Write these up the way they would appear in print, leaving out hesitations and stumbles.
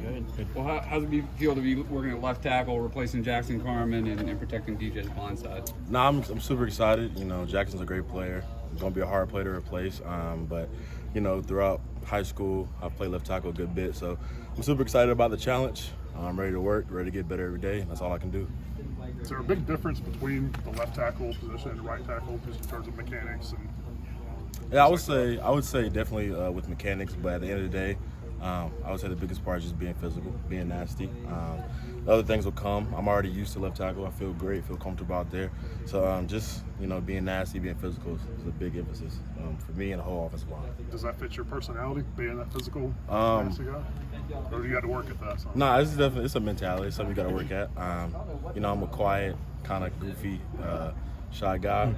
Good. Well, how does it feel to be working at left tackle, replacing Jackson Carmen and protecting DJ's blind side? No, I'm super excited. You know, Jackson's a great player. He's going to be a hard player to replace. But, you know, throughout high school, I've played left tackle a good bit. So I'm super excited about the challenge. I'm ready to work, ready to get better every day. And that's all I can do. Is there a big difference between the left tackle position and the right tackle just in terms of mechanics? And yeah, I would say definitely with mechanics. But at the end of the day, I would say the biggest part is just being physical, being nasty. The other things will come. I'm already used to left tackle. I feel great, feel comfortable out there. So just, you know, being nasty, being physical is a big emphasis for me and the whole offensive line. Does that fit your personality, being that physical, nasty guy? Or do you got to work at that? No, it's a mentality. It's something you got to work at. You know, I'm a quiet, kind of goofy, shy guy.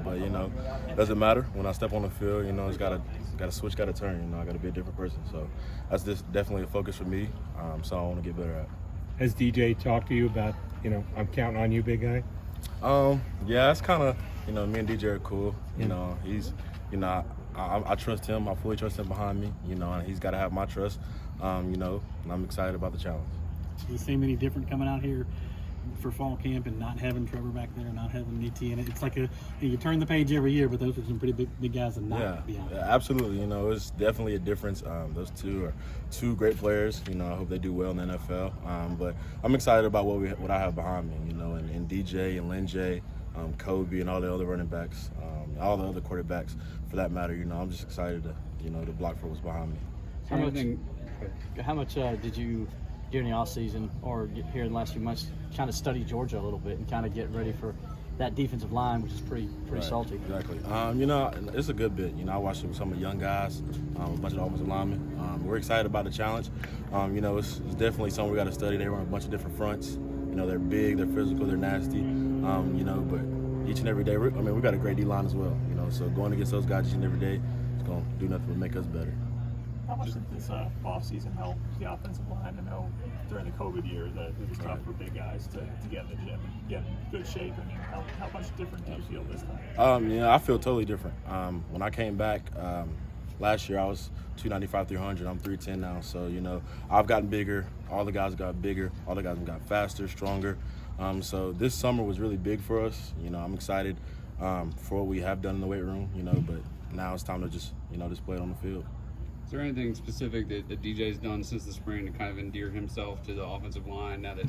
But, you know, it doesn't matter. When I step on the field, you know, it's got to switch, got to turn. You know, I got to be a different person. So that's just definitely a focus for me. So I want to get better at. Has DJ talked to you about, you know, I'm counting on you, big guy? Yeah, it's kind of, you know, me and DJ are cool. You know, he's, you know, I trust him. I fully trust him behind me, you know, and he's got to have my trust, you know, and I'm excited about the challenge. Do you see any different coming out here for fall camp and not having Trevor back there, not having NT in it? It's like you turn the page every year, but those are some pretty big guys to not be on. Yeah, absolutely. You know, it's definitely a difference. Those two are two great players. You know, I hope they do well in the NFL. But I'm excited about what I have behind me. You know, and DJ and Lin J, Kobe, and all the other running backs, all the other quarterbacks, for that matter. You know, I'm just excited to block for what's behind me. How much did you, during the off season or here in the last few months, kind of study Georgia a little bit and kind of get ready for that defensive line, which is pretty salty? Exactly. You know, it's a good bit. You know, I watched it with some of the young guys, a bunch of offensive linemen. We're excited about the challenge. You know, it's definitely something we got to study. They run a bunch of different fronts. You know, they're big, they're physical, they're nasty. You know, but each and every day, we got a great D-line as well. You know, so going against those guys each and every day is going to do nothing but make us better. How much did this offseason help the offensive line? I know during the COVID year that it was tough for big guys to get in the gym and get in good shape. I mean, how much different do you feel this time? Yeah, I feel totally different. When I came back last year, I was 295, 300. I'm 310 now. So, you know, I've gotten bigger. All the guys got bigger. All the guys got faster, stronger. So this summer was really big for us. You know, I'm excited for what we have done in the weight room, you know, but now it's time to just, you know, display it on the field. Is there anything specific that DJ's done since the spring to kind of endear himself to the offensive line now that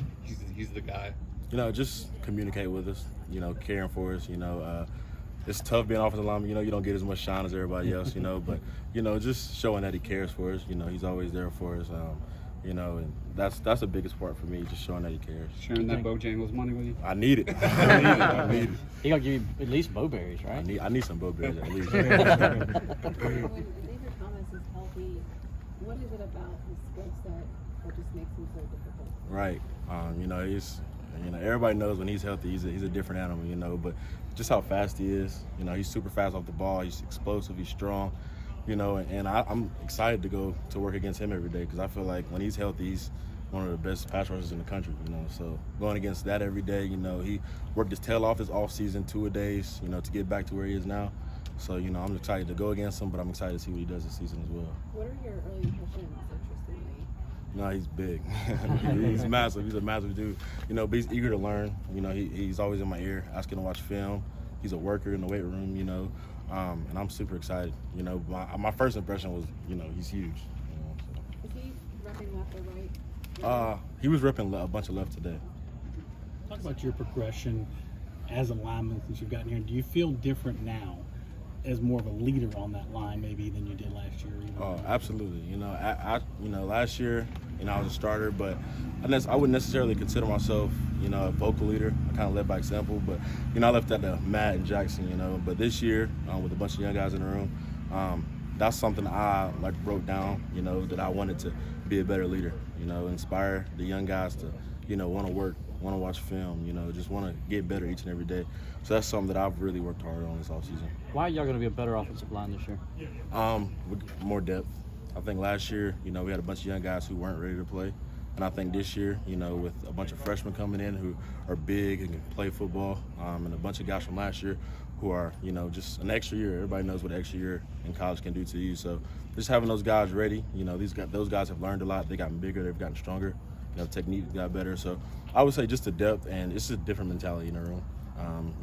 he's the guy? You know, just communicate with us, you know, caring for us, you know. It's tough being offensive lineman, you know, you don't get as much shine as everybody else, you know, but, you know, just showing that he cares for us, you know, he's always there for us, you know, and that's the biggest part for me, just showing that he cares. Sharing that Bojangles money with you? I need it. I need it. He gonna give you at least Bowberries, right? I need some Bowberries at least. What is it about his skill set that just makes him so difficult? Right. You know, everybody knows when he's healthy, he's a different animal, you know, but just how fast he is, you know, he's super fast off the ball, he's explosive, he's strong, you know, and I'm excited to go to work against him every day because I feel like when he's healthy, he's one of the best pass rushers in the country, you know, so going against that every day, you know, he worked his tail off this offseason, 2-a-days, you know, to get back to where he is now. So, you know, I'm excited to go against him, but I'm excited to see what he does this season as well. What are your early impressions, interestingly? No, he's big. He's massive. He's a massive dude. You know, but he's eager to learn. You know, he's always in my ear, asking to watch film. He's a worker in the weight room, you know, and I'm super excited. You know, my first impression was, you know, he's huge. You know, so. Is he repping left or right? He was repping a bunch of left today. Talk about your progression as a lineman since you've gotten here. Do you feel different now as more of a leader on that line maybe than you did last year? Oh, absolutely. You know, you know, last year, you know, I was a starter, but I wouldn't necessarily consider myself, you know, a vocal leader. I kind of led by example, but, you know, I left that to Matt and Jackson, you know. But this year, with a bunch of young guys in the room, that's something I wrote down, you know, that I wanted to be a better leader, you know, inspire the young guys to, you know, want to work, want to watch film, you know, just want to get better each and every day. So that's something that I've really worked hard on this offseason. Why are y'all going to be a better offensive line this year? With more depth. I think last year, you know, we had a bunch of young guys who weren't ready to play. And I think this year, you know, with a bunch of freshmen coming in who are big and can play football, and a bunch of guys from last year who are, you know, just an extra year. Everybody knows what an extra year in college can do to you. So just having those guys ready, you know, those guys have learned a lot. They've gotten bigger. They've gotten stronger. You know, technique got better. So I would say just the depth, and it's a different mentality in the room.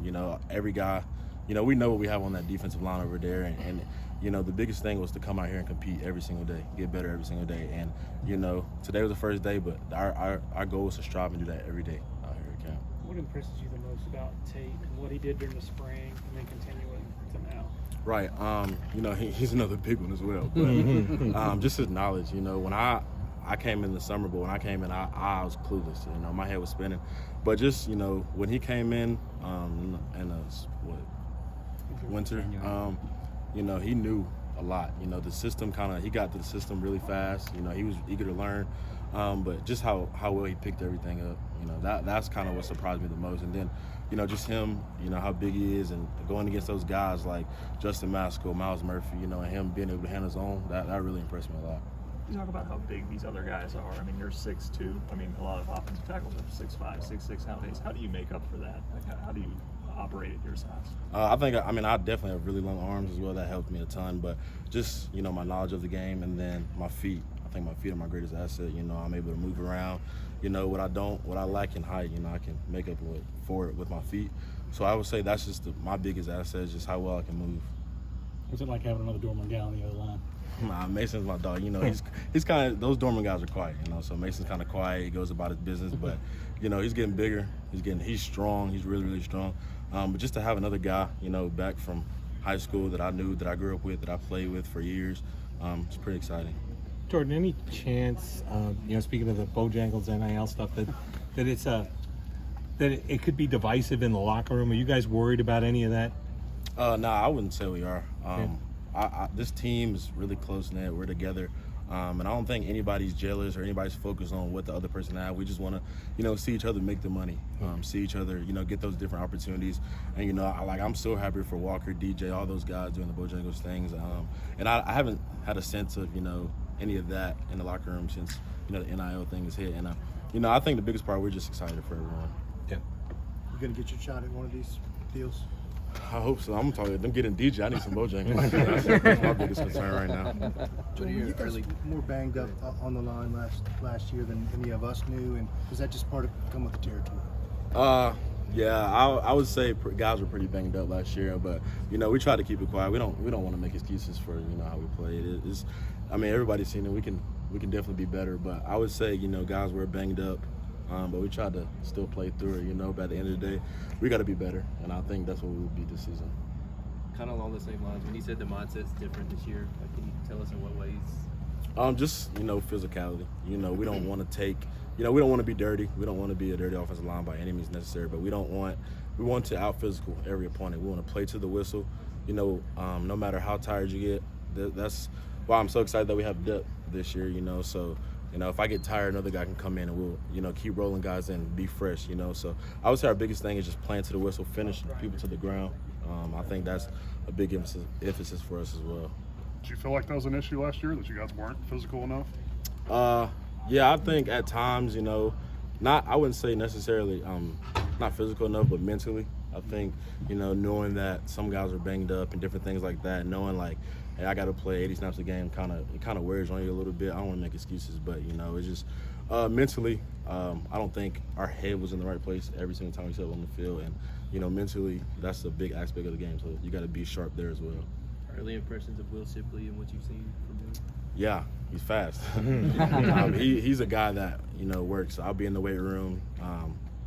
You know, every guy, you know, we know what we have on that defensive line over there. And you know, the biggest thing was to come out here and compete every single day, get better every single day. And, you know, today was the first day, but our goal is to strive and do that every day out here at camp. What impresses you the most about Tate and what he did during the spring and then continuing to now? Right. You know, he's another big one as well. But just his knowledge, you know, when I came in the summer, but when I came in, I was clueless. You know, my head was spinning. But just, you know, when he came in winter, you know, he knew a lot. You know, the system he got to the system really fast. You know, he was eager to learn. But just how well he picked everything up, you know, that's kind of what surprised me the most. And then, you know, just him, you know, how big he is and going against those guys like Justin Masco, Miles Murphy, you know, and him being able to handle his own, that really impressed me a lot. You talk about how big these other guys are. I mean, you're 6'2". I mean, a lot of offensive tackles are 6'5", 6'6" nowadays. How do you make up for that? Like, how do you operate at your size? I definitely have really long arms as well. That helped me a ton. But just, you know, my knowledge of the game, and then my feet. I think my feet are my greatest asset. You know, I'm able to move around. You know, what I lack in height, you know, I can make up for it with my feet. So I would say that's just my biggest asset, is just how well I can move. What's it like having another Dorman guy on the other line? Mason's my dog. You know, he's kind of, those Dorman guys are quiet. You know, so Mason's kind of quiet. He goes about his business, but you know, he's getting bigger. He's strong. He's really, really strong. But just to have another guy, you know, back from high school that I knew, that I grew up with, that I played with for years, it's pretty exciting. Jordan, any chance, you know, speaking of the Bojangles NIL stuff, that it could be divisive in the locker room? Are you guys worried about any of that? Nah, I wouldn't say we are. This team is really close knit. We're together, and I don't think anybody's jealous or anybody's focused on what the other person has. We just want to, you know, see each other make the money, see each other, you know, get those different opportunities. And you know, I'm so happy for Walker, DJ, all those guys doing the Bojangles things. And I haven't had a sense of, you know, any of that in the locker room since, you know, the NIL thing is hit. And you know, I think the biggest part, we're just excited for everyone. Yeah. You gonna get your shot at one of these deals? I hope so. I'm talking them getting DJ. I need some Bojangles. That's my biggest concern right now. You guys more banged up on the line last year than any of us knew, and was that just part of come with the territory? Yeah, I would say guys were pretty banged up last year, but you know, we try to keep it quiet. We don't want to make excuses for, you know, how we played. I mean, everybody's seen it. We can definitely be better, but I would say, you know, guys were banged up. But we tried to still play through it, you know. But at the end of the day, we got to be better, and I think that's what we will be this season. Kind of along the same lines, when you said the mindset's different this year, like, can you tell us in what ways? Just, you know, physicality. You know, we don't want to take, you know, we don't want to be dirty. We don't want to be a dirty offensive line by any means necessary, but we want to out physical every opponent. We want to play to the whistle. You know, no matter how tired you get. That's why I'm so excited that we have depth this year. You know, so. You know, if I get tired, another guy can come in and we'll, you know, keep rolling guys in, be fresh, you know. So I would say our biggest thing is just playing to the whistle, finish people to the ground. I think that's a big emphasis for us as well. Did you feel like that was an issue last year, that you guys weren't physical enough? Yeah, I think at times, you know, I wouldn't say necessarily not physical enough, but mentally. I think, you know, knowing that some guys are banged up and different things like that, knowing like, hey, I got to play 80 snaps a game, it kind of wears on you a little bit. I don't want to make excuses, but, you know, it's just mentally, I don't think our head was in the right place every single time we stepped on the field. And, you know, mentally, that's a big aspect of the game, so you got to be sharp there as well. Early impressions of Will Shipley and what you've seen from him? Yeah, he's fast. He's a guy that, you know, works. I'll be in the weight room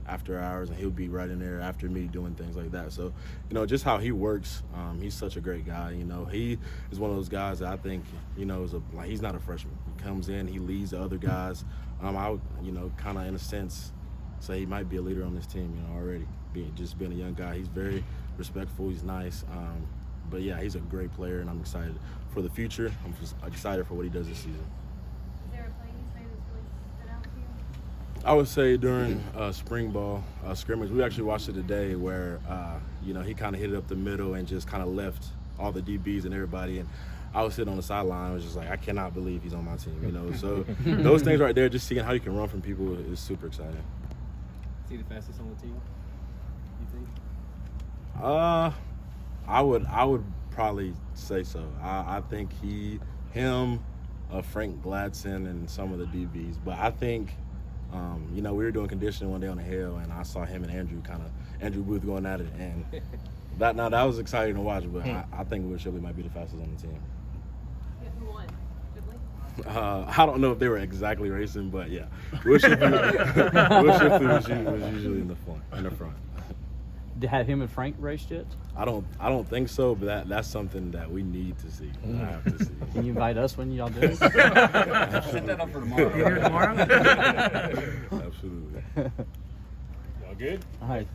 after hours, and he'll be right in there after me doing things like that. So, you know, just how he works, he's such a great guy. You know, he is one of those guys that I think, you know, he's not a freshman. He comes in, he leads the other guys. I would, you know, kind of in a sense say he might be a leader on this team, you know, already. Being a young guy, he's very respectful, he's nice. But yeah, he's a great player, and I'm excited for the future. I'm just excited for what he does this season. I would say during spring ball scrimmage, we actually watched it today where, you know, he kind of hit it up the middle and just kind of left all the DBs and everybody. And I was sitting on the sideline. I was just like, I cannot believe he's on my team, you know. So those things right there, just seeing how you can run from people is super exciting. Is he the fastest on the team, you think? I would probably say so. I think him, Frank Gladson, and some of the DBs. But I think, we were doing conditioning one day on the hill, and I saw him and Andrew Booth going at it, and that was exciting to watch. But I think Will Shipley might be the fastest on the team. Yeah, who won? Shipley? I don't know if they were exactly racing, but yeah, Will Shipley was usually in the front. Have him and Frank raced yet? I don't think so, but that's something that we need to see. I have to see. Can you invite us when y'all do it? Set that up for tomorrow. You here tomorrow? Absolutely. Y'all good? All right.